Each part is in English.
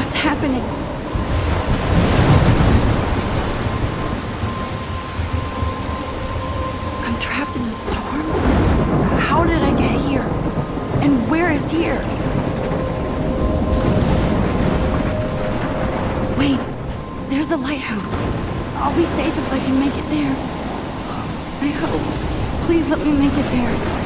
What's happening? I'm trapped in a storm? How did I get here? And where is here? Wait, there's the lighthouse. I'll be safe if I can make it there. I hope. Please let me make it there.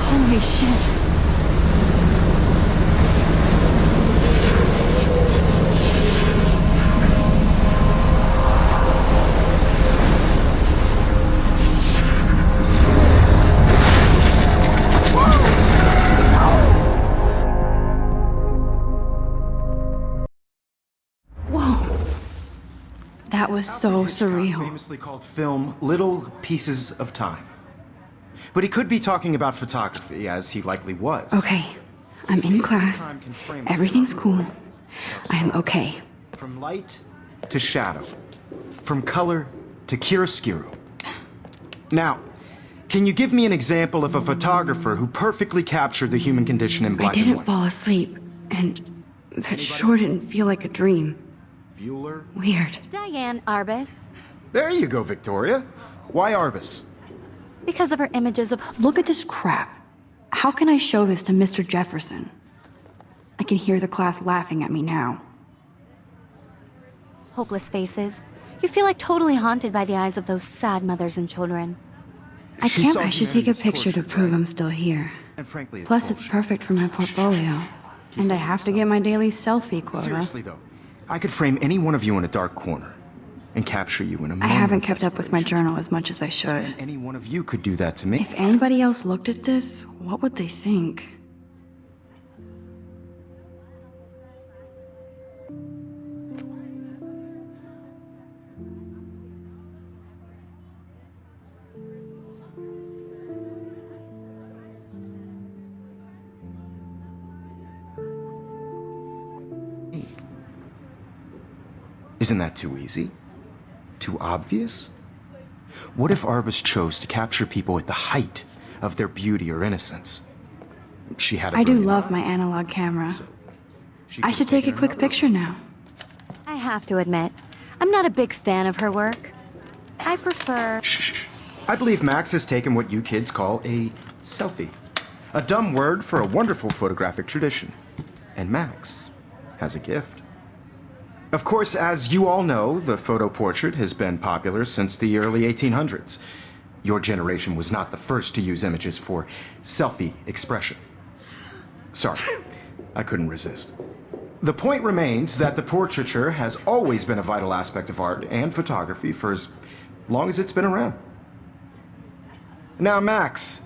Holy shit. That was so surreal. Famously called film Little Pieces of Time. But he could be talking about photography, as he likely was. Okay, I'm in class. Everything's cool. I'm okay. From light to shadow. From color to chiaroscuro. Now, can you give me an example of a photographer who perfectly captured the human condition in black and white? I didn't fall asleep, and that sure didn't feel like a dream. Bueller? Weird. Diane Arbus. There you go, Victoria. Why Arbus? Because of her images of... Look at this crap. How can I show this to Mr. Jefferson? I can hear the class laughing at me now. hopeless faces. You feel like totally haunted by the eyes of those sad mothers and children. I should take a picture to prove I'm still here. And frankly, Plus, it's perfect for my portfolio. And I have to get my daily selfie quota. Seriously, though, I could frame any one of you in a dark corner and capture you in a moment. I haven't kept up with my journal as much as I should. And any one of you could do that to me. If anybody else looked at this, what would they think? Isn't that too easy? Too obvious? What if Arbus chose to capture people at the height of their beauty or innocence? She had a I do brilliant love eye. my analog camera. She I could've should take a taken quick another picture now. I have to admit, I'm not a big fan of her work. I prefer... Shh. I believe Max has taken what you kids call a selfie. A dumb word for a wonderful photographic tradition. And Max has a gift. Of course, as you all know, the photo portrait has been popular since the early 1800s. Your generation was not the first to use images for selfie expression. Sorry, I couldn't resist. The point remains that the portraiture has always been a vital aspect of art and photography for as long as it's been around. Now, Max,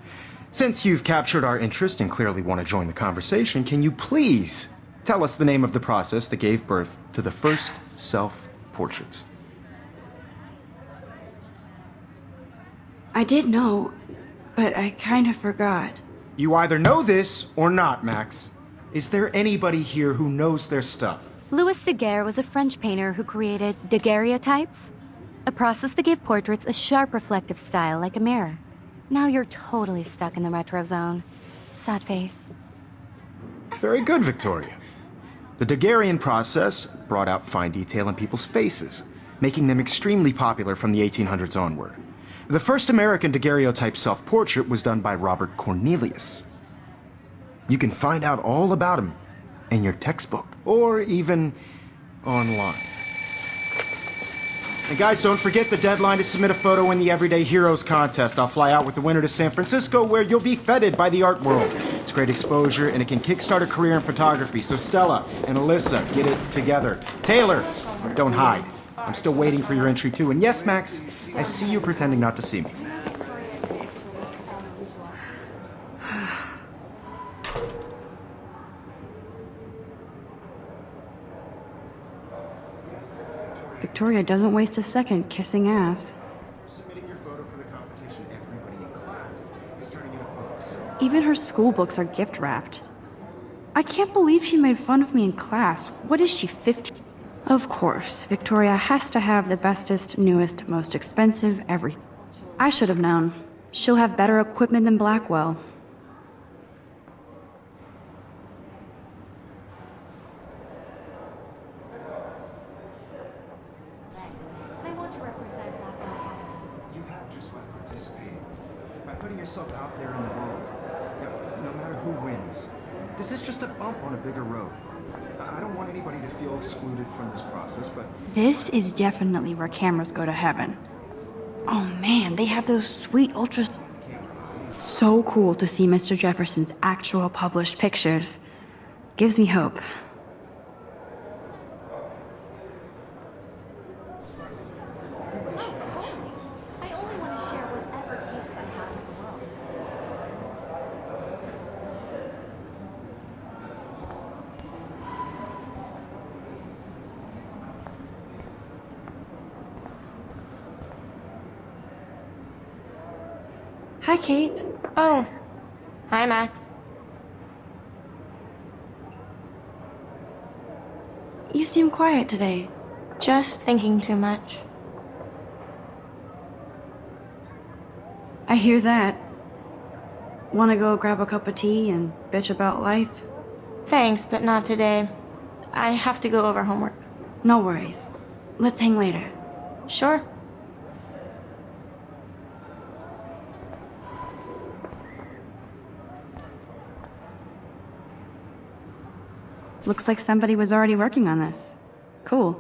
since you've captured our interest and clearly want to join the conversation, can you please tell us the name of the process that gave birth to the first self-portraits? I did know, but I kind of forgot. You either know this or not, Max. Is there anybody here who knows their stuff? Louis Daguerre was a French painter who created daguerreotypes, a process that gave portraits a sharp reflective style like a mirror. Now you're totally stuck in the retro zone. Sad face. Very good, Victoria. The Daguerrean process brought out fine detail in people's faces, making them extremely popular from the 1800s onward. The first American daguerreotype self-portrait was done by Robert Cornelius. You can find out all about him in your textbook, or even online. And guys, don't forget the deadline to submit a photo in the Everyday Heroes contest. I'll fly out with the winner to San Francisco, where you'll be feted by the art world. It's great exposure, and it can kickstart a career in photography. So Stella and Alyssa, get it together. Taylor, don't hide. I'm still waiting for your entry too. And yes, Max, I see you pretending not to see me. Victoria doesn't waste a second kissing ass. Submitting your photo for the competition, everybody in class is turning in a photo. So Even her school books are gift wrapped. I can't believe she made fun of me in class. What is she, 15? Of course, Victoria has to have the bestest, newest, most expensive everything. I should have known. She'll have better equipment than Blackwell. I want to represent Blackwell. you have just by participating, by putting yourself out there in the world. No matter who wins, this is just a bump on a bigger road. I don't want anybody to feel excluded from this process, but This is definitely where cameras go to heaven. Oh man, they have those sweet ultras. So cool to see Mr. Jefferson's actual published pictures. Gives me hope. I only want to share whatever gifts I have with the world. Hi, Kate. Oh, hi, Max. You seem quiet today. Just thinking too much. I hear that. Want to go grab a cup of tea and bitch about life? Thanks, but not today. I have to go over homework. No worries. Let's hang later. Sure. Looks like somebody was already working on this. Cool.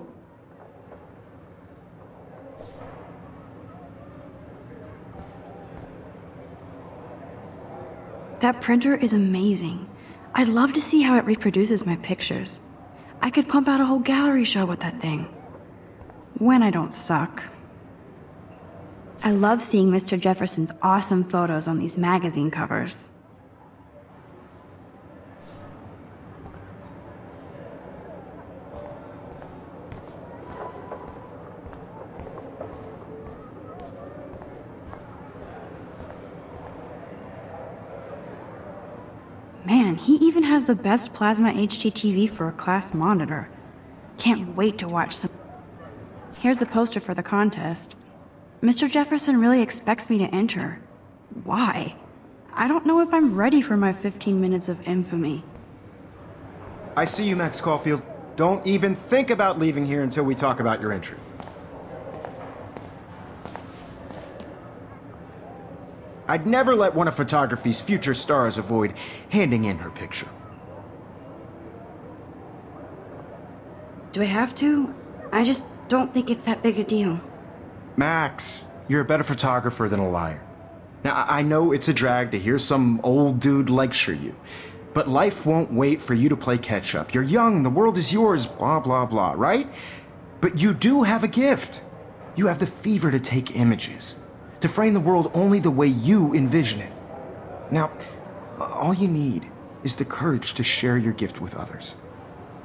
That printer is amazing. I'd love to see how it reproduces my pictures. I could pump out a whole gallery show with that thing. When I don't suck. I love seeing Mr. Jefferson's awesome photos on these magazine covers. Man, he even has the best plasma HDTV for a class monitor. Can't wait to watch some. Here's the poster for the contest. Mr. Jefferson really expects me to enter. Why? I don't know if I'm ready for my 15 minutes of infamy. I see you, Max Caulfield. Don't even think about leaving here until we talk about your entry. I'd never let one of photography's future stars avoid handing in her picture. Do I have to? I just don't think it's that big a deal. Max, you're a better photographer than a liar. Now, I know it's a drag to hear some old dude lecture you, but life won't wait for you to play catch up. You're young, the world is yours, blah, blah, blah, right? But you do have a gift. You have the fever to take images, to frame the world only the way you envision it. Now, all you need is the courage to share your gift with others.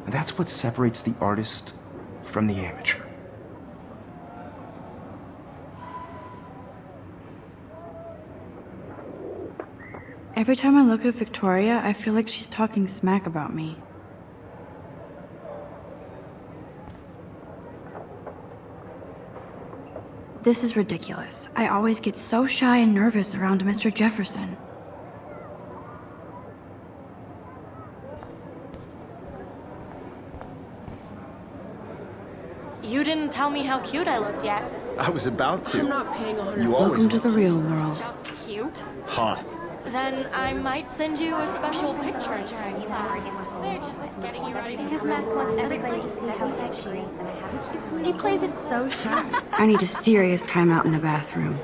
And that's what separates the artist from the amateur. Every time I look at Victoria, I feel like she's talking smack about me. This is ridiculous. I always get so shy and nervous around Mr. Jefferson. You didn't tell me how cute I looked yet. I was about to. I'm not paying 100. You always Welcome to the real world. Just cute? hot. Then I might send you a special picture during that. They're just getting you ready. Because Max wants everybody to see how good she is. She plays it so sharp. I need a serious timeout in the bathroom.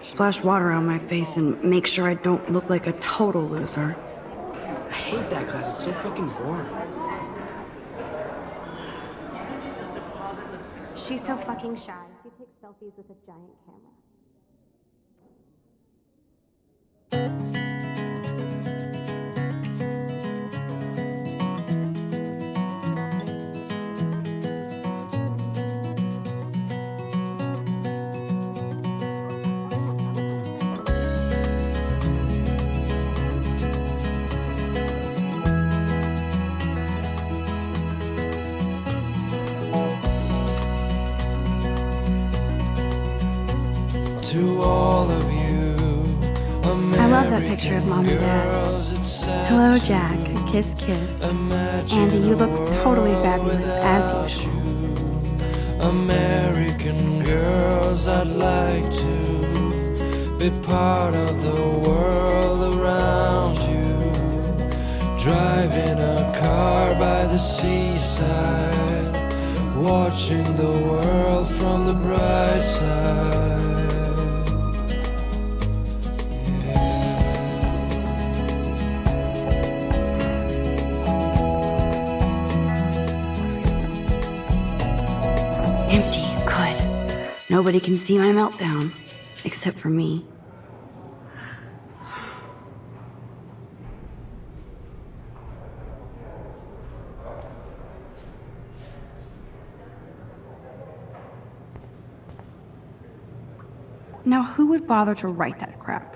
Splash water on my face and make sure I don't look like a total loser. I hate that class. It's so fucking boring. She's so fucking shy. She takes selfies with a giant camera. To all of you, I love that picture of Mom and Dad. Hello, Jack. Kiss, kiss. Andy, you look totally fabulous, as usual. American girls, I'd like to be part of the world around you. Driving a car by the seaside, watching the world from the bright side. Empty. Good. Nobody can see my meltdown. Except for me. Now, who would bother to write that crap?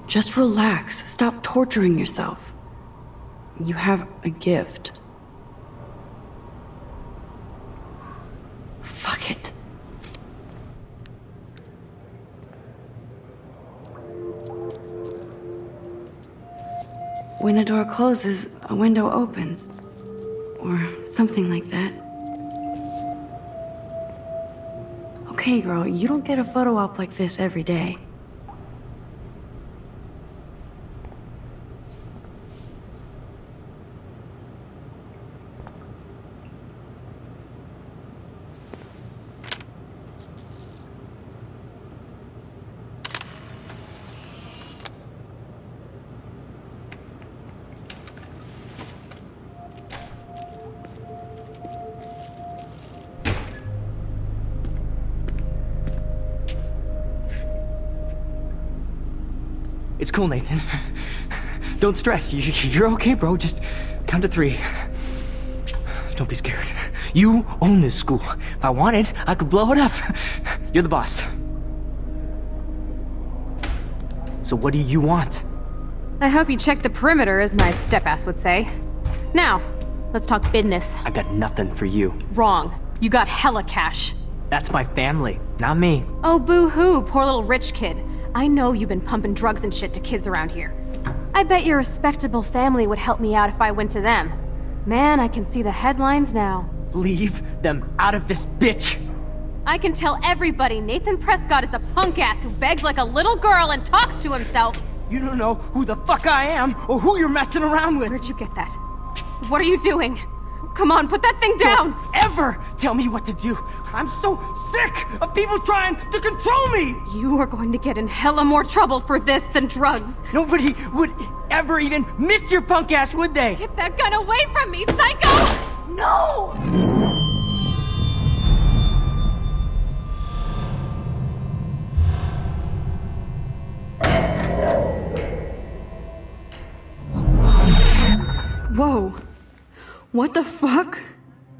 Just relax. Stop torturing yourself. You have a gift. Fuck it. When a door closes, a window opens. Or something like that. Okay, girl, you don't get a photo op like this every day. It's cool, Nathan. Don't stress. You're okay, bro. Just count to 3. Don't be scared. You own this school. If I wanted, I could blow it up. You're the boss. So what do you want? I hope you checked the perimeter, as my step-ass would say. Now, let's talk business. I got nothing for you. Wrong. You got hella cash. That's my family, not me. Oh, boo-hoo, poor little rich kid. I know you've been pumping drugs and shit to kids around here. I bet your respectable family would help me out if I went to them. Man, I can see the headlines now. Leave them out of this bitch! I can tell everybody Nathan Prescott is a punk ass who begs like a little girl and talks to himself. You don't know who the fuck I am or who you're messing around with. Where'd you get that? What are you doing? Come on, put that thing down! Don't ever tell me what to do! I'm so sick of people trying to control me! You are going to get in hella more trouble for this than drugs. Nobody would ever even miss your punk ass, would they? Get that gun away from me, psycho! No! Whoa. What the fuck?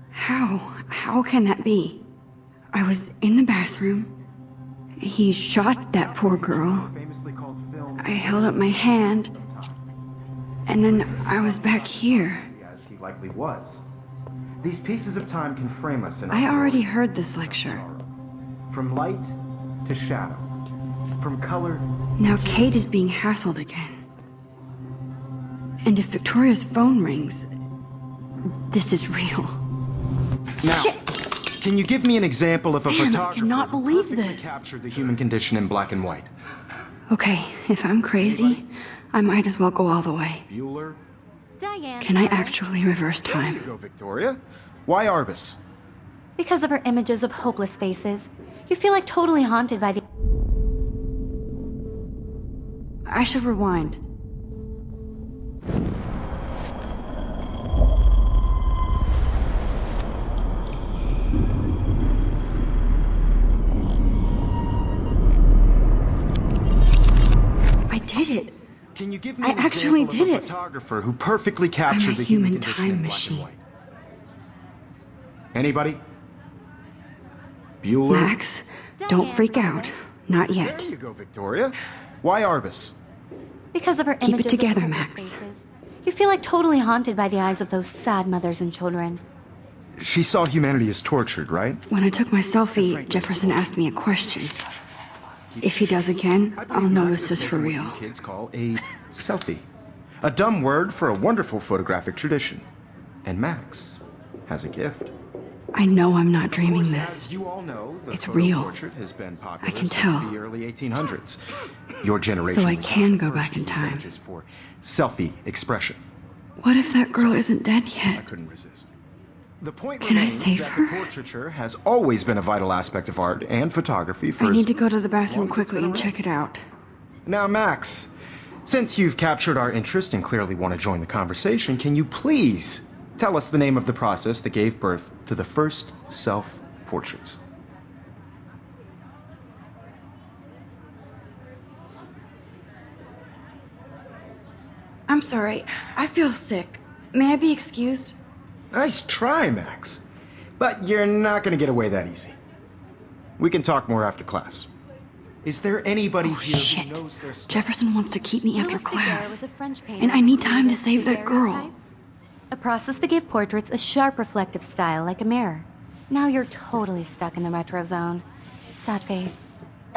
How can that be? I was in the bathroom. He shot that poor girl. I held up my hand. And then I was back here. As he likely was. These pieces of time can frame us in I already heard this lecture. From light to shadow. From color. Now Kate is being hassled again. And if Victoria's phone rings, this is real. Now, Shit! can you give me an example of a Man, I photographer cannot who believe perfectly this. captured the human condition in black and white? Okay, if I'm crazy, I might as well go all the way. Bueller? Diane. Can I actually reverse There you time? go, Victoria. Why Arbus? Because of her images of hopeless faces, you feel like totally haunted by the. I should rewind. I did it. Can you give me I an actually example did of a it. photographer who perfectly captured the human human condition time in black machine. and white? Anybody? Bueller? Max, don't freak out. Not yet. There you go, Victoria. Why Arbus? Because of her Keep it images together, of hopeless Max. faces, you feel like totally haunted by the eyes of those sad mothers and children. She saw humanity as tortured, right? When I took my selfie, Jefferson asked me a question. If he does again, I I'll believe know Max this has is for taken real. what you kids call a selfie. A dumb word for a wonderful photographic tradition. And Max has a gift. I know I'm not Of dreaming course, this. As you all know, the It's photo real. portrait has been popular I can since tell. the early 1800s. Your generation So I was can the go first back to in use time. images for selfie expression. What if that girl isn't dead I yet? couldn't resist. The point Can I remains save that her? the portraiture has always been a vital aspect of art and photography for I as need to go to the long bathroom as it's quickly been and around. check it out. Now, Max, since you've captured our interest and clearly want to join the conversation, can you please tell us the name of the process that gave birth to the first self-portraits? I'm sorry. I feel sick. May I be excused? Nice try, Max. But you're not going to get away that easy. We can talk more after class. Is there anybody here who Shit. knows their stuff? Jefferson wants to keep me after Louis Daguerre class. was a French painter And I need who time to created save that girl. daguerreotypes, a process that gave portraits a sharp reflective style like a mirror. Now you're totally stuck in the retro zone. Sad face.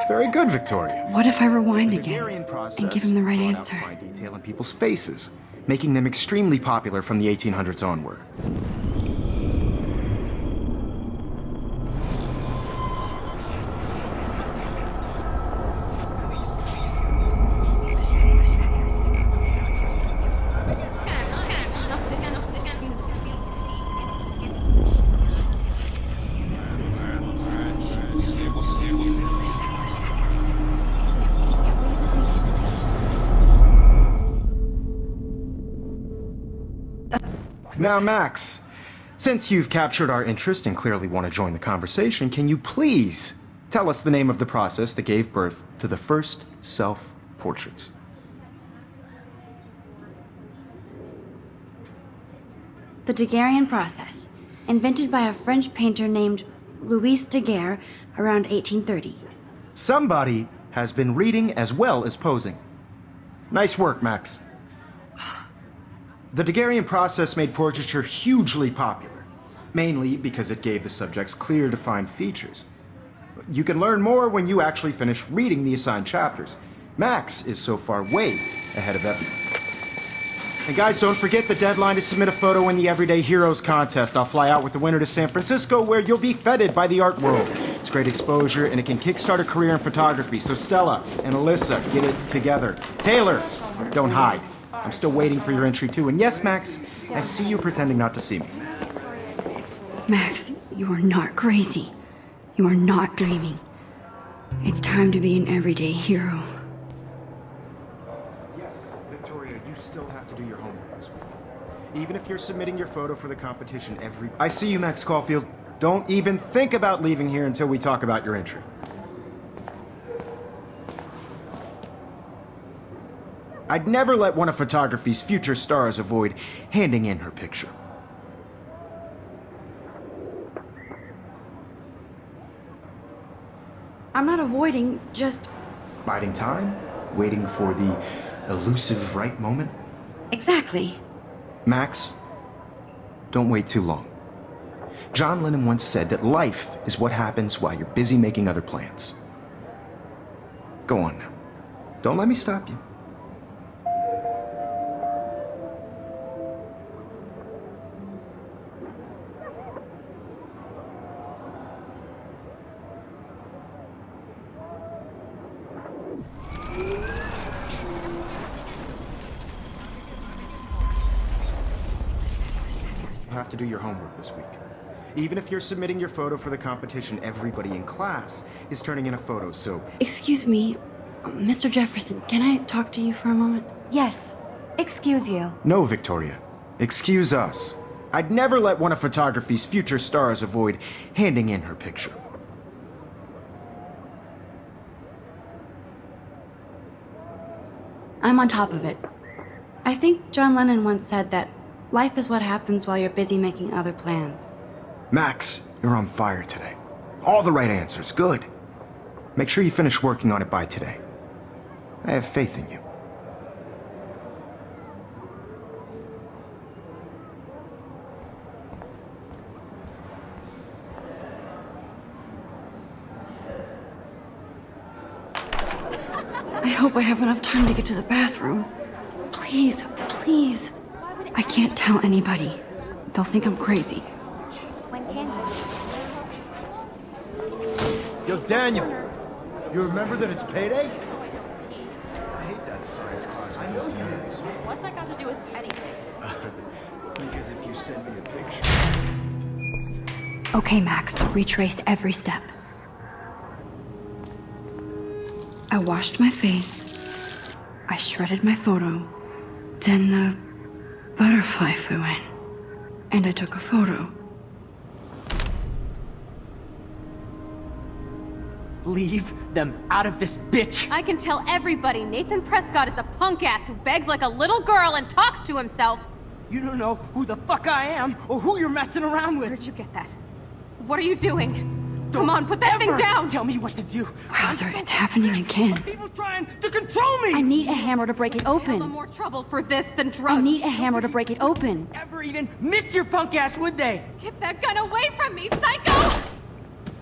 Very good, Victoria. What if I rewind The again Daguerrean process and give him the right brought out answer? fine detail in people's faces, making them extremely popular from the 1800s onward. Now, Max, since you've captured our interest and clearly want to join the conversation, can you please tell us the name of the process that gave birth to the first self-portraits? The Daguerrean process, invented by a French painter named Louis Daguerre around 1830. Somebody has been reading as well as posing. Nice work, Max. The Daguerrean process made portraiture hugely popular, mainly because it gave the subjects clear, defined features. You can learn more when you actually finish reading the assigned chapters. Max is so far way ahead of everyone. And guys, don't forget the deadline to submit a photo in the Everyday Heroes contest. I'll fly out with the winner to San Francisco, where you'll be feted by the art world. It's great exposure, and it can kickstart a career in photography. So Stella and Alyssa, get it together. Taylor, don't hide. I'm still waiting for your entry too. And yes, Max, I see you pretending not to see me. Max, you are not crazy. You are not dreaming. It's time to be an everyday hero. Yes, Victoria, you still have to do your homework this week. Even if you're submitting your photo for the competition I see you, Max Caulfield. Don't even think about leaving here until we talk about your entry. I'd never let one of photography's future stars avoid handing in her picture. I'm not avoiding, just... Biding time? Waiting for the elusive right moment? Exactly. Max, don't wait too long. John Lennon once said that life is what happens while you're busy making other plans. Go on now. Don't let me stop you. have to do your homework this week. Even if you're submitting your photo for the competition, everybody in class is turning in a photo, so... Excuse me, Mr. Jefferson, can I talk to you for a moment? Yes. Excuse you. No, Victoria. Excuse us. I'd never let one of photography's future stars avoid handing in her picture. I'm on top of it. I think John Lennon once said that life is what happens while you're busy making other plans. Max, you're on fire today. All the right answers, good. Make sure you finish working on it by today. I have faith in you. I hope I have enough time to get to the bathroom. Please, please. I can't tell anybody. They'll think I'm crazy. When can you? Yo, Daniel, you remember that it's payday? I hate that science class with those nerds. What's that got to do with anything? Because if you send me a picture... Okay, Max, retrace every step. I washed my face. I shredded my photo. Then the butterfly flew in. And I took a photo. Leave them out of this bitch! I can tell everybody Nathan Prescott is a punk ass who begs like a little girl and talks to himself. You don't know who the fuck I am or who you're messing around with. Where'd you get that? What are you doing? Come on, put that thing down! Tell me what to do. Wowzer, it's happening again. People trying to control me! I need a hammer to break it Hella open. more trouble for this than drugs. I need a hammer to break it open. Ever even missed your punk ass, would they? Get that gun away from me, psycho!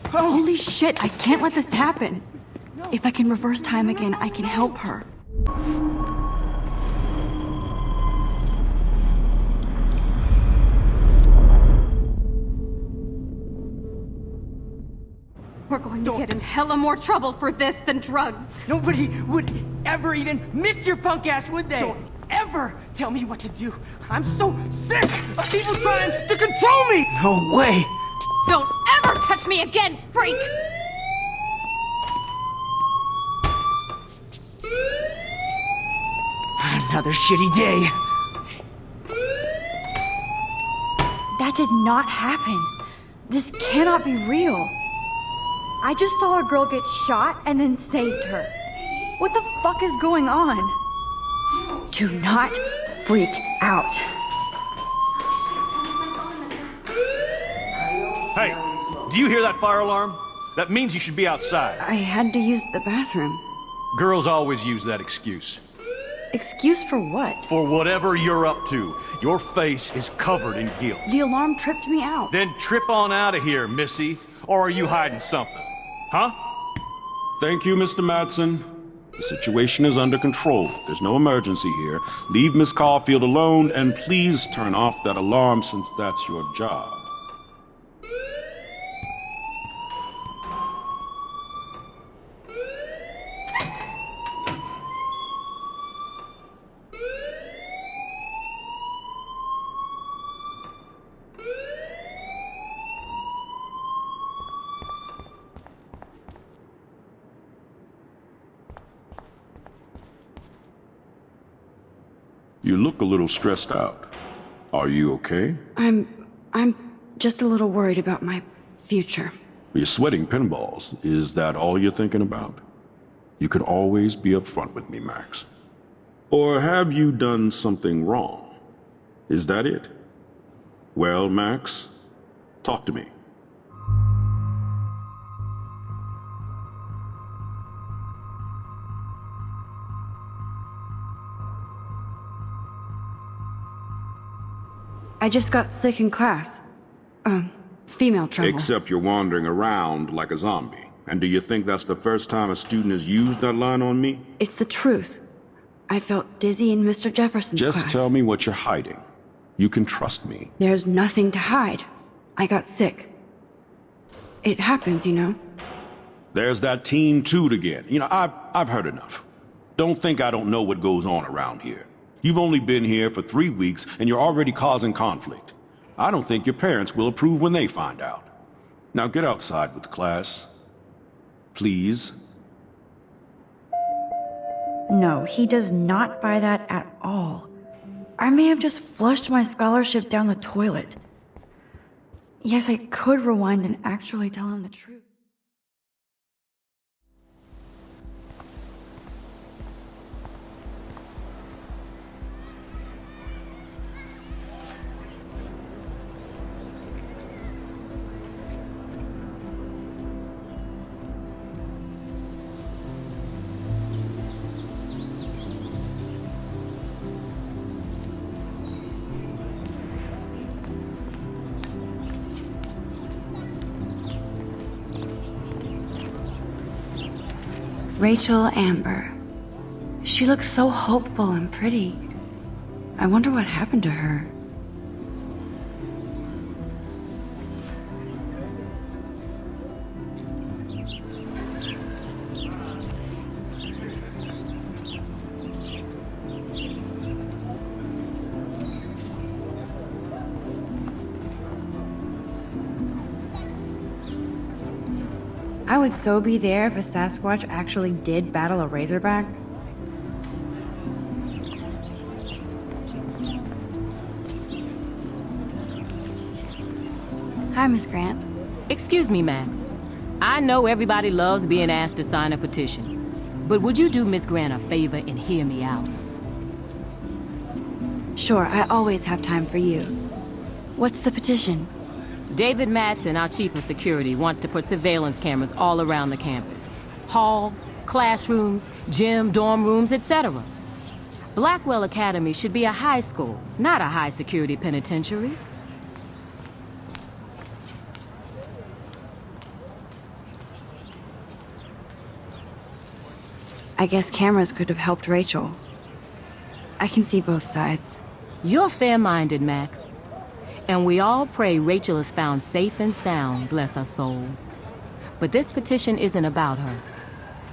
Holy shit, I can't let this happen. If I can reverse time again, I can help her. We're going to get in hella more trouble for this than drugs. Nobody would ever even miss your punk ass, would they? Don't ever tell me what to do. I'm so sick of people trying to control me! No way! Don't ever touch me again, freak! Another shitty day. That did not happen. This cannot be real. I just saw a girl get shot and then saved her. What the fuck is going on? Do not freak out. Hey, do you hear that fire alarm? That means you should be outside. I had to use the bathroom. Girls always use that excuse. Excuse for what? For whatever you're up to, your face is covered in guilt. The alarm tripped me out. Then trip on out of here, missy. Or are you hiding something? Huh? Thank you, Mr. Madsen. The situation is under control. There's no emergency here. Leave Miss Caulfield alone, and please turn off that alarm since that's your job. You look a little stressed out. Are you okay? I'm just a little worried about my future. You're sweating pinballs. Is that all you're thinking about? You can always be upfront with me, Max. Or have you done something wrong? Is that it? Well, Max, talk to me. I just got sick in class. Female trouble. Except you're wandering around like a zombie. And do you think that's the first time a student has used that line on me? It's the truth. I felt dizzy in Mr. Jefferson's class. Just tell me what you're hiding. You can trust me. There's nothing to hide. I got sick. It happens, you know. There's that teen toot again. You know, I've heard enough. Don't think I don't know what goes on around here. You've only been here for 3 weeks, and you're already causing conflict. I don't think your parents will approve when they find out. Now get outside with class. Please. No, he does not buy that at all. I may have just flushed my scholarship down the toilet. Yes, I could rewind and actually tell him the truth. Rachel Amber. She looks so hopeful and pretty. I wonder what happened to her. I would so be there if a Sasquatch actually did battle a Razorback. Hi, Miss Grant. Excuse me, Max. I know everybody loves being asked to sign a petition, but would you do Miss Grant a favor and hear me out? Sure, I always have time for you. What's the petition? David Madsen, our chief of security, wants to put surveillance cameras all around the campus. Halls, classrooms, gym, dorm rooms, etc. Blackwell Academy should be a high school, not a high-security penitentiary. I guess cameras could have helped Rachel. I can see both sides. You're fair-minded, Max. And we all pray Rachel is found safe and sound, bless her soul. But this petition isn't about her.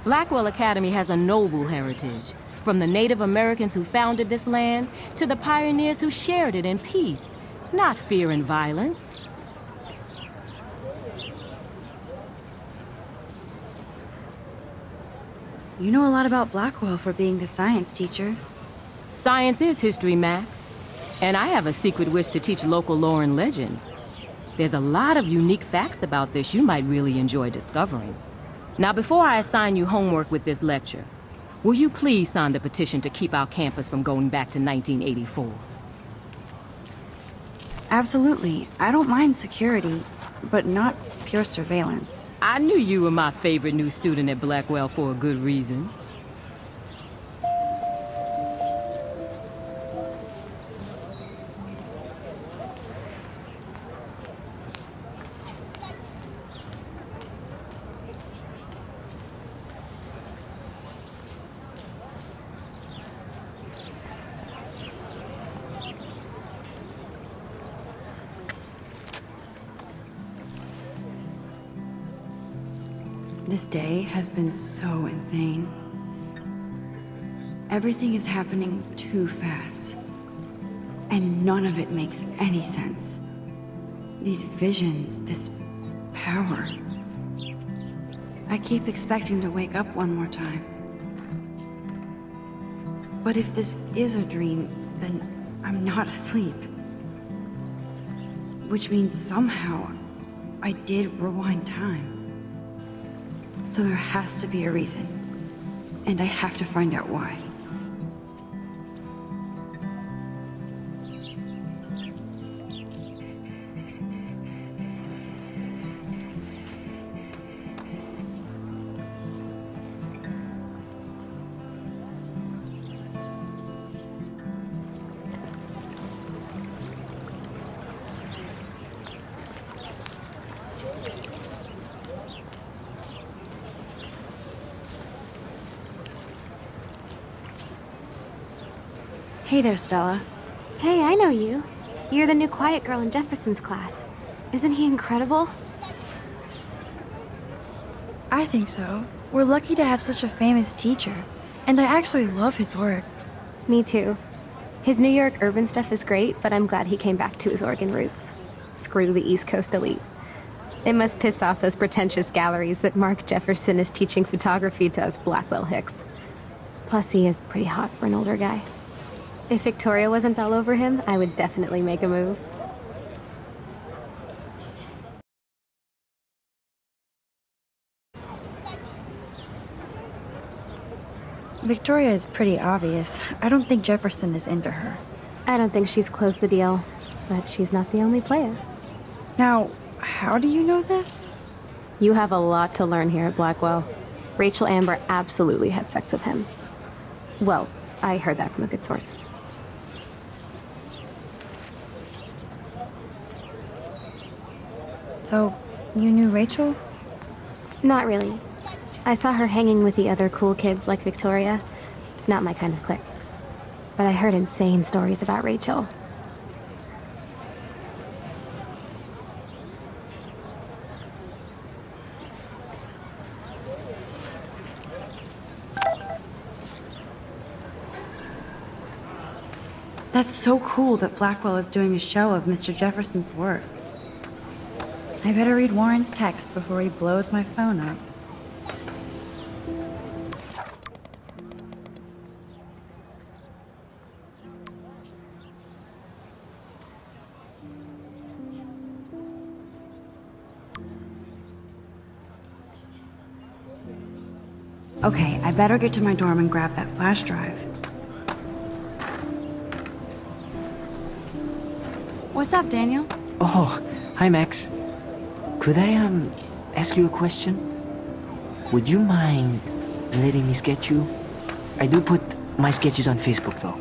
Blackwell Academy has a noble heritage, from the Native Americans who founded this land to the pioneers who shared it in peace, not fear and violence. You know a lot about Blackwell for being the science teacher. Science is history, Max. And I have a secret wish to teach local lore and legends. There's a lot of unique facts about this you might really enjoy discovering. Now, before I assign you homework with this lecture, will you please sign the petition to keep our campus from going back to 1984? Absolutely. I don't mind security, but not pure surveillance. I knew you were my favorite new student at Blackwell for a good reason. This day has been so insane. Everything is happening too fast. And none of it makes any sense. These visions, this power. I keep expecting to wake up one more time. But if this is a dream, then I'm not asleep. Which means somehow I did rewind time. So there has to be a reason. And I have to find out why. Hey there, Stella. Hey, I know you. You're the new quiet girl in Jefferson's class. Isn't he incredible? I think so. We're lucky to have such a famous teacher. And I actually love his work. Me too. His New York urban stuff is great, but I'm glad he came back to his Oregon roots. Screw the East Coast elite. It must piss off those pretentious galleries that Mark Jefferson is teaching photography to us Blackwell hicks. Plus, he is pretty hot for an older guy. If Victoria wasn't all over him, I would definitely make a move. Victoria is pretty obvious. I don't think Jefferson is into her. I don't think she's closed the deal, but she's not the only player. Now, how do you know this? You have a lot to learn here at Blackwell. Rachel Amber absolutely had sex with him. Well, I heard that from a good source. So, you knew Rachel? Not really. I saw her hanging with the other cool kids like Victoria. Not my kind of clique. But I heard insane stories about Rachel. That's so cool that Blackwell is doing a show of Mr. Jefferson's work. I better read Warren's text before he blows my phone up. Okay, I better get to my dorm and grab that flash drive. What's up, Daniel? Oh, hi, Max. Could I, ask you a question? Would you mind letting me sketch you? I do put my sketches on Facebook, though.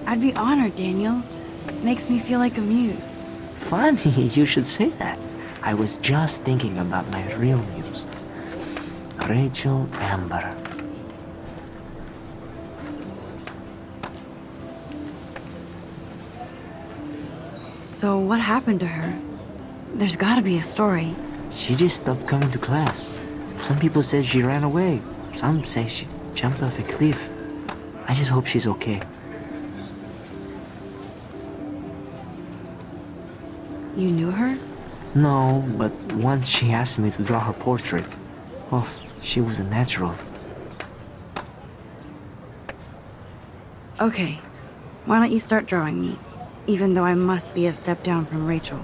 I'd be honored, Daniel. Makes me feel like a muse. Funny, you should say that. I was just thinking about my real muse. Rachel Amber. So what happened to her? There's gotta be a story. She just stopped coming to class. Some people said she ran away. Some say she jumped off a cliff. I just hope she's okay. You knew her? No, but once she asked me to draw her portrait. Oh, she was a natural. Okay, why don't you start drawing me? Even though I must be a step down from Rachel.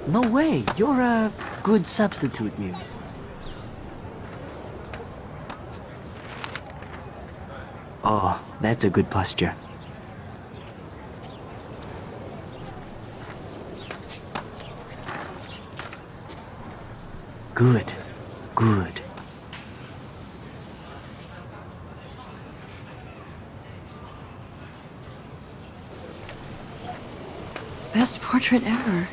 No way, you're a good substitute, Muse. Oh, that's a good posture. Good, good. Best portrait ever.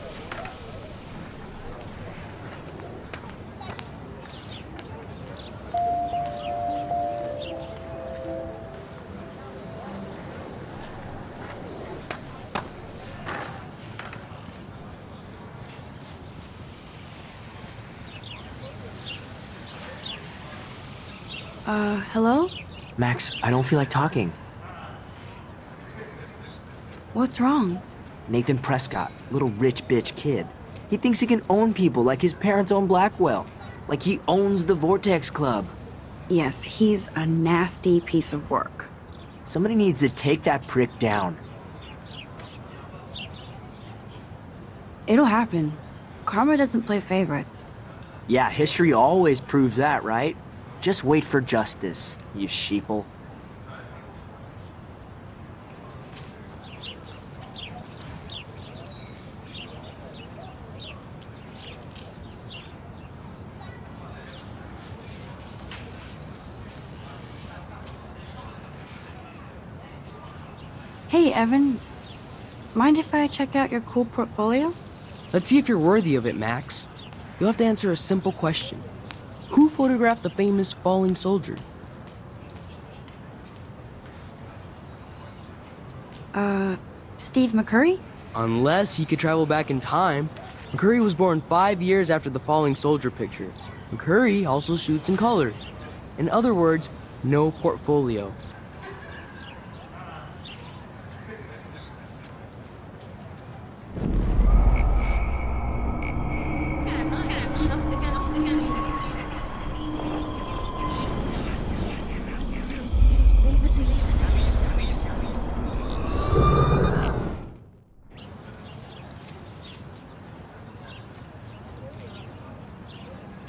Hello? Max, I don't feel like talking. What's wrong? Nathan Prescott, little rich bitch kid. He thinks he can own people like his parents own Blackwell. Like he owns the Vortex Club. Yes, he's a nasty piece of work. Somebody needs to take that prick down. It'll happen. Karma doesn't play favorites. Yeah, history always proves that, right? Just wait for justice, you sheeple. Hey, Evan. Mind if I check out your cool portfolio? Let's see if you're worthy of it, Max. You'll have to answer a simple question. Who photographed the famous falling soldier? Steve McCurry? Unless he could travel back in time. McCurry was born 5 years after the falling soldier picture. McCurry also shoots in color. In other words, no portfolio.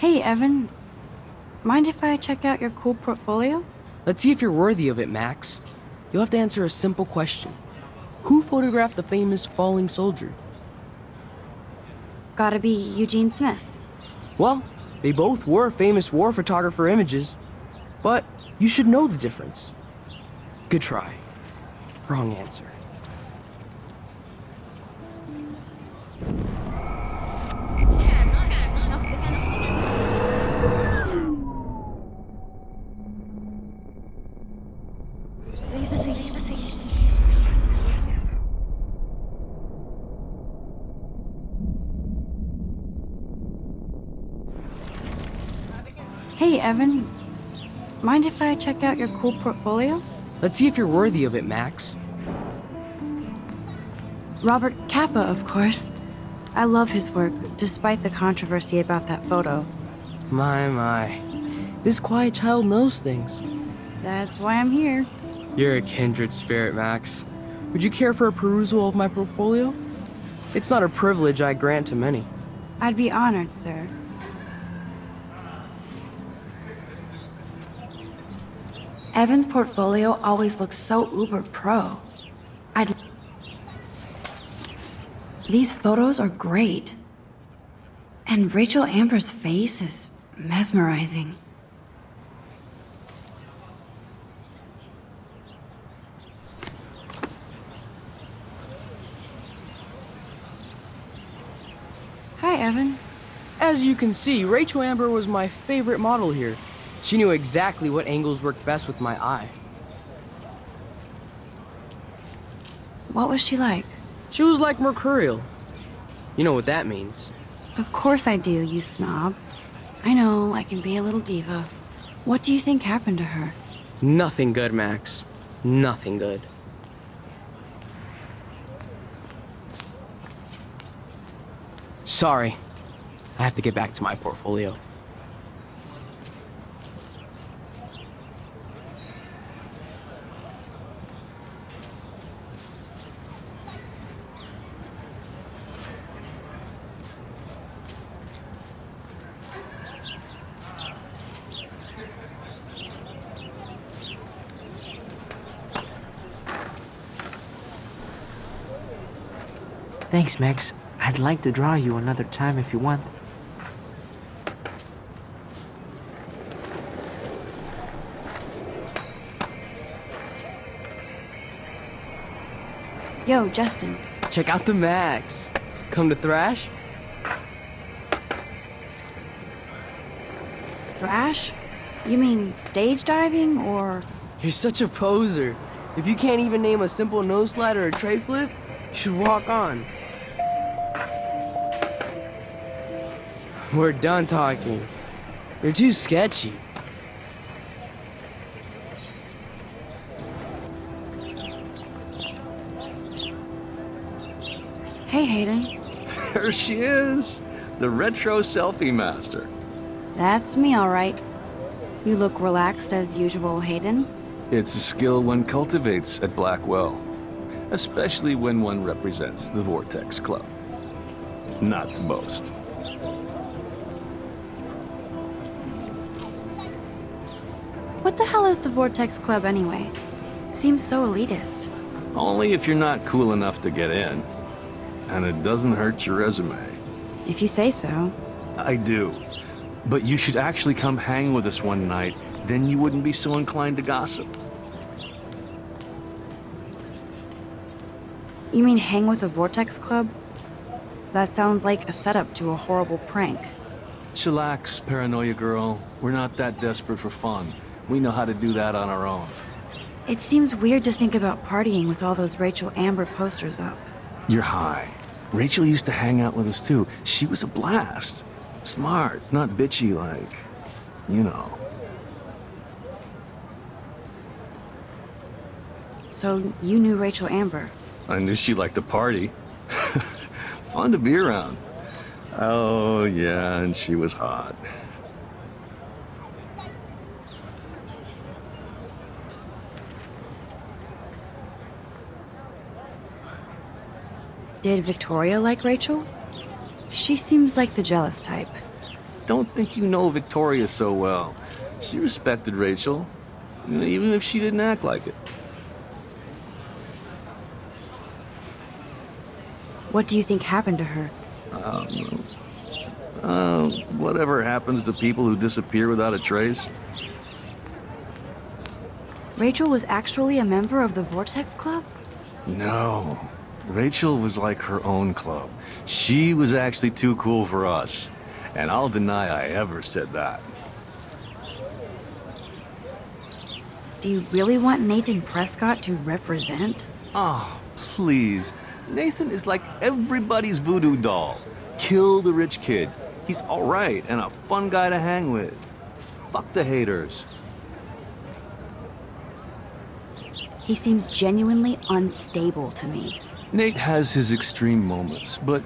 Hey, Evan. Mind if I check out your cool portfolio? Let's see if you're worthy of it, Max. You'll have to answer a simple question. Who photographed the famous falling soldier? Gotta be Eugene Smith. Well, they both were famous war photographer images, but you should know the difference. Good try. Wrong answer. Hey, Evan. Mind if I check out your cool portfolio? Let's see if you're worthy of it, Max. Robert Capa, of course. I love his work, despite the controversy about that photo. My. This quiet child knows things. That's why I'm here. You're a kindred spirit, Max. Would you care for a perusal of my portfolio? It's not a privilege I grant to many. I'd be honored, sir. Evan's portfolio always looks so uber pro. These photos are great. And Rachel Amber's face is mesmerizing. Hi, Evan. As you can see, Rachel Amber was my favorite model here. She knew exactly what angles worked best with my eye. What was she like? She was like mercurial. You know what that means. Of course I do, you snob. I know, I can be a little diva. What do you think happened to her? Nothing good, Max. Nothing good. Sorry. I have to get back to my portfolio. Thanks, Max. I'd like to draw you another time if you want. Yo, Justin. Check out the Max. Come to thrash? Thrash? You mean stage diving, or...? You're such a poser. If you can't even name a simple nose slide or a tray flip, you should walk on. We're done talking. You're too sketchy. Hey, Hayden. There she is, the retro selfie master. That's me, all right. You look relaxed as usual, Hayden. It's a skill one cultivates at Blackwell, especially when one represents the Vortex Club. Not to boast. What the hell is the Vortex Club anyway? Seems so elitist. Only if you're not cool enough to get in. And it doesn't hurt your resume. If you say so. I do. But you should actually come hang with us one night, then you wouldn't be so inclined to gossip. You mean hang with the Vortex Club? That sounds like a setup to a horrible prank. Chillax, paranoia girl. We're not that desperate for fun. We know how to do that on our own. It seems weird to think about partying with all those Rachel Amber posters up. You're high. Rachel used to hang out with us too. She was a blast. Smart, not bitchy like, you know. So you knew Rachel Amber? I knew she liked to party. Fun to be around. Oh, yeah, and she was hot. Did Victoria like Rachel? She seems like the jealous type. don't think you know Victoria so well. She respected Rachel, even if she didn't act like it. What do you think happened to her? Whatever happens to people who disappear without a trace. Rachel was actually a member of the Vortex Club? No. Rachel was like her own club. She was actually too cool for us. And I'll deny I ever said that. Do you really want Nathan Prescott to represent? Oh, please. Nathan is like everybody's voodoo doll. Kill the rich kid. He's alright and a fun guy to hang with. Fuck the haters. He seems genuinely unstable to me. Nate has his extreme moments, but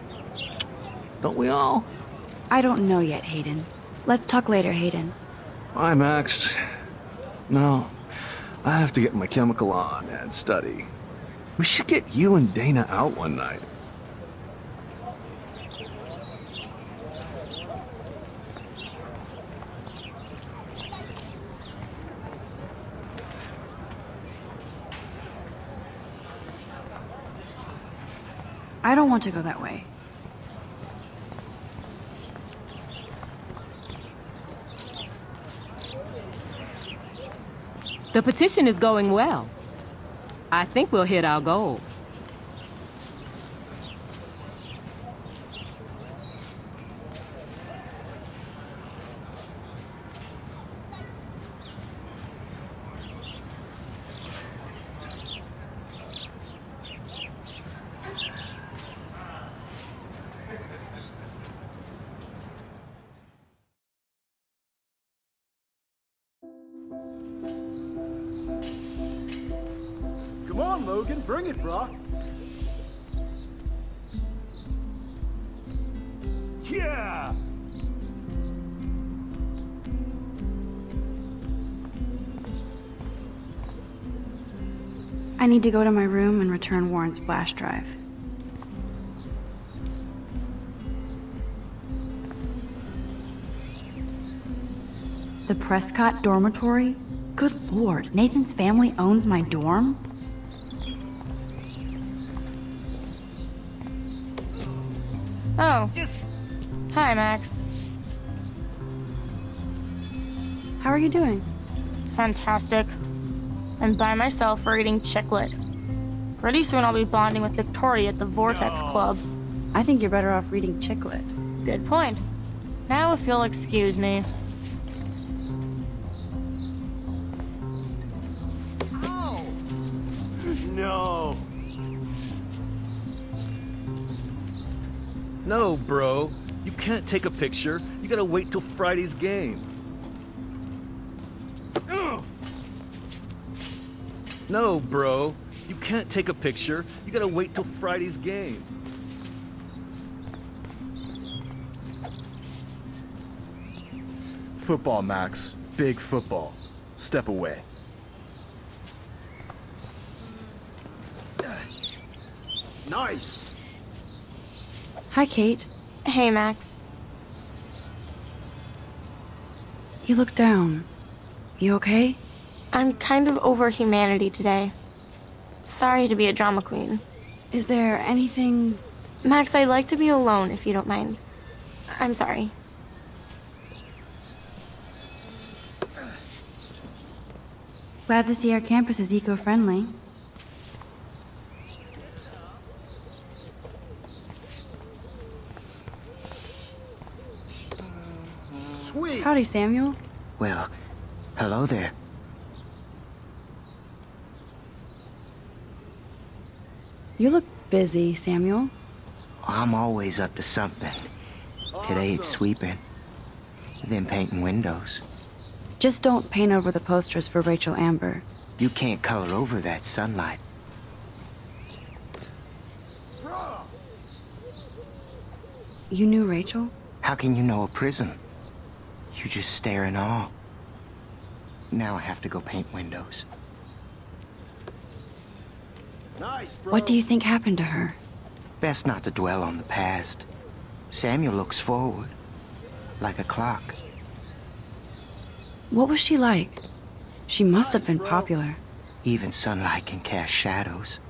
don't we all? I don't know yet, Hayden. Let's talk later, Hayden. Bye, Max. No, I have to get my chemical on and study. We should get you and Dana out one night. I don't want to go that way. The petition is going well. I think we'll hit our goal. Come on, Logan, bring it, bro. Yeah! I need to go to my room and return Warren's flash drive. The Prescott dormitory? Good lord, Nathan's family owns my dorm? Oh. Hi, Max. How are you doing? Fantastic. I'm by myself reading chick lit. Pretty soon I'll be bonding with Victoria at the Vortex Club. I think you're better off reading chick lit. Good point. Now if you'll excuse me. No. No, bro. You can't take a picture. You gotta wait till Friday's game. No, bro. You can't take a picture. You gotta wait till Friday's game. Football, Max. Big football. Step away. Nice! Hi, Kate. Hey, Max. You look down. You okay? I'm kind of over humanity today. Sorry to be a drama queen. Is there anything... Max, I'd like to be alone if you don't mind. I'm sorry. Glad to see our campus is eco-friendly. Sweet! Howdy, Samuel. Well, hello there. You look busy, Samuel. I'm always up to something. Today it's sweeping, then painting windows. Just don't paint over the posters for Rachel Amber. You can't color over that sunlight. You knew Rachel? How can you know a prism? You just stare in awe. Now I have to go paint windows. Nice, bro. What do you think happened to her? Best not to dwell on the past. Samuel looks forward. like a clock. What was she like? She must have been popular. Even sunlight can cast shadows.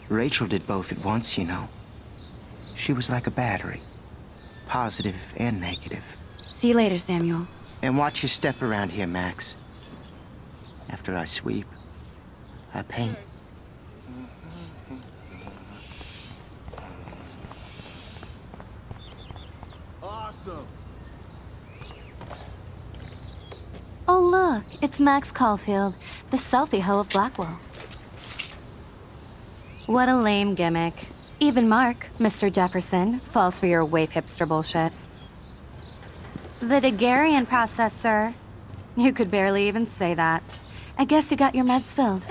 Rachel did both at once, you know. She was like a battery, positive and negative. See you later, Samuel. And watch your step around here, Max. After I sweep, I paint. Awesome. Oh, look, it's Max Caulfield, the selfie hoe of Blackwell. What a lame gimmick. Even Mark, Mr. Jefferson, falls for your waif hipster bullshit. The Daguerrean process, sir. You could barely even say that. I guess you got your meds filled.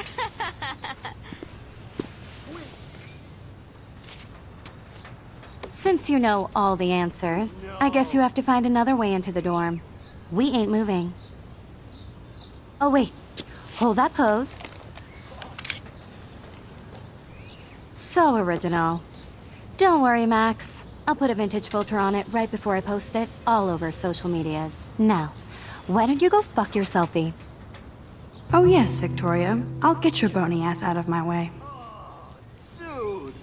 Since you know all the answers, I guess you have to find another way into the dorm. We ain't moving. Oh, wait. Hold that pose. So original. Don't worry, Max. I'll put a vintage filter on it right before I post it all over social medias. Now, why don't you go fuck your selfie? Oh yes, Victoria. I'll get your bony ass out of my way. Dude.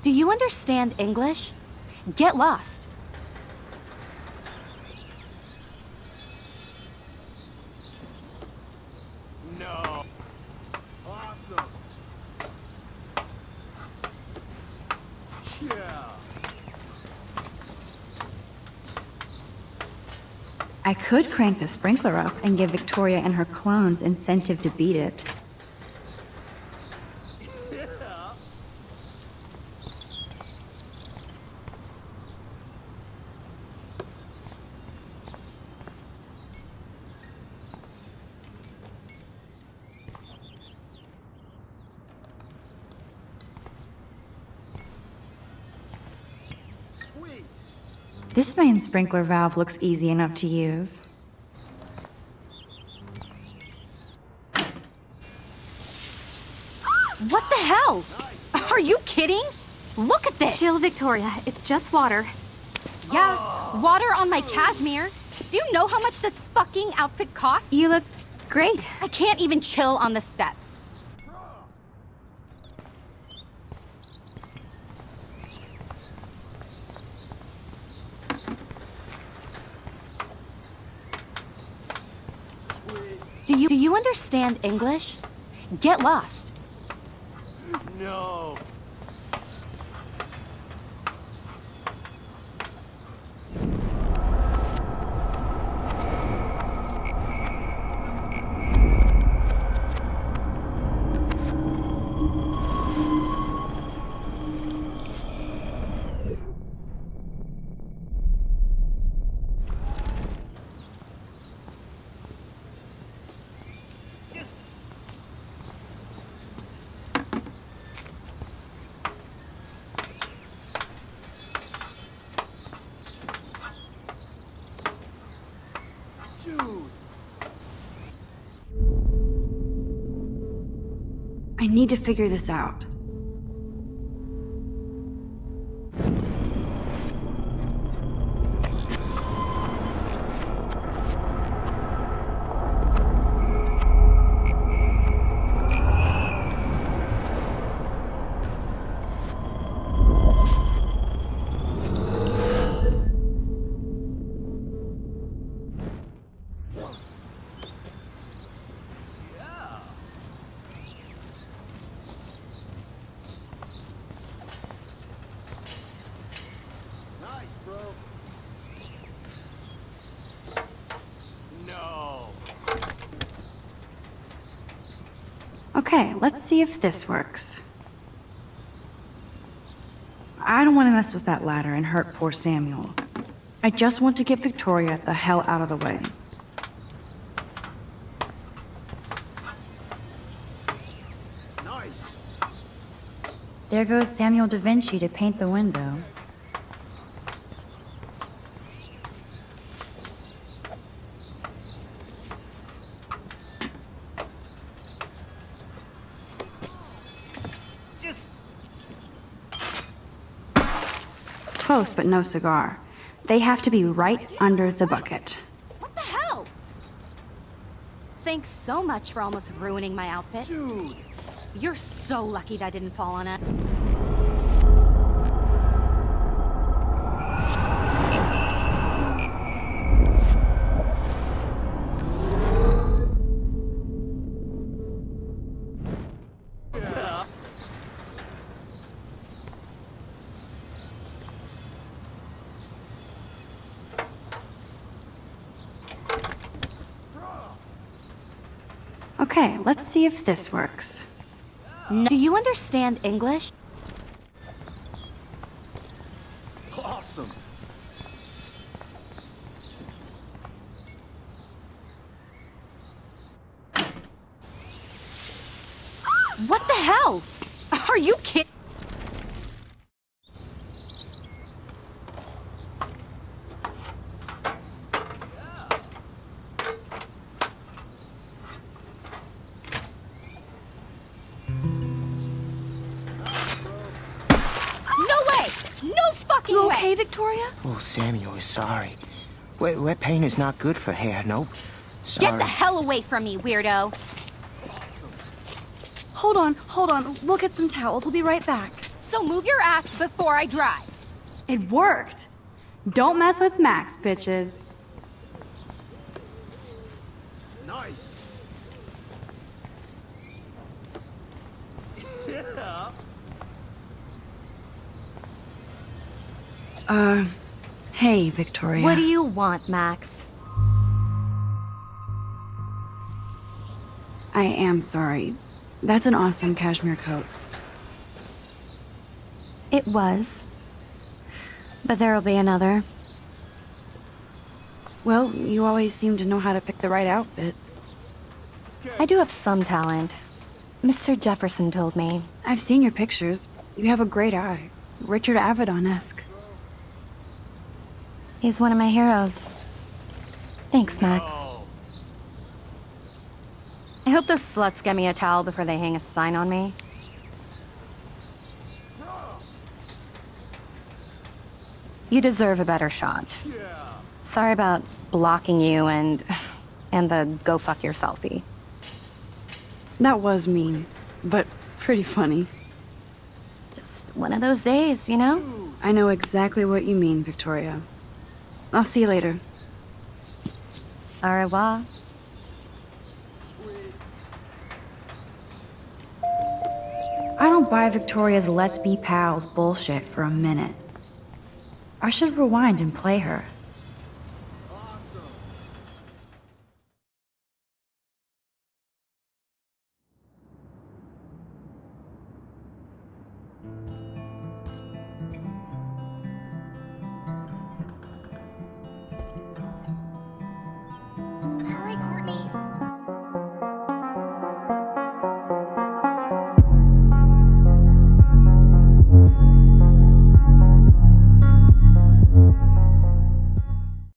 Do you understand English? Get lost. No. Awesome. Yeah. I could crank the sprinkler up and give Victoria and her clones incentive to beat it. Sweet. This main sprinkler valve looks easy enough to use. What the hell? Are you kidding? Look at this! Chill, Victoria. It's just water. Yeah, water on my cashmere. Do you know how much this fucking outfit costs? You look great. I can't even chill on the steps. Do you understand English? Get lost. No. Dude. I need to figure this out. Nice, bro. No. Okay, let's see if this works. I don't want to mess with that ladder and hurt poor Samuel. I just want to get Victoria the hell out of the way. Nice. There goes Samuel da Vinci to paint the window. Just Close, but no cigar. They have to be right under the bucket. What the hell? Thanks so much for almost ruining my outfit. Dude! You're so lucky that didn't fall on it. Okay, let's see if this works. Do you understand English? Awesome! What the hell? Are you kidding? You okay, Victoria? Oh, Samuel is sorry. Wet paint is not good for hair, nope. Sorry. Get the hell away from me, weirdo! Hold on. We'll get some towels. We'll be right back. So move your ass before I drive. It worked. Don't mess with Max, bitches. Nice! Yeah! Hey, Victoria. What do you want, Max? I am sorry. That's an awesome cashmere coat. It was. But there'll be another. Well, you always seem to know how to pick the right outfits. I do have some talent. Mr. Jefferson told me. I've seen your pictures. You have a great eye. Richard Avedon-esque. He's one of my heroes. Thanks, Max. I hope those sluts get me a towel before they hang a sign on me. You deserve a better shot. Sorry about blocking you and the go fuck your selfie. That was mean, but pretty funny. Just one of those days, you know? I know exactly what you mean, Victoria. I'll see you later. Au revoir. I don't buy Victoria's let's be pals bullshit for a minute. I should rewind and play her.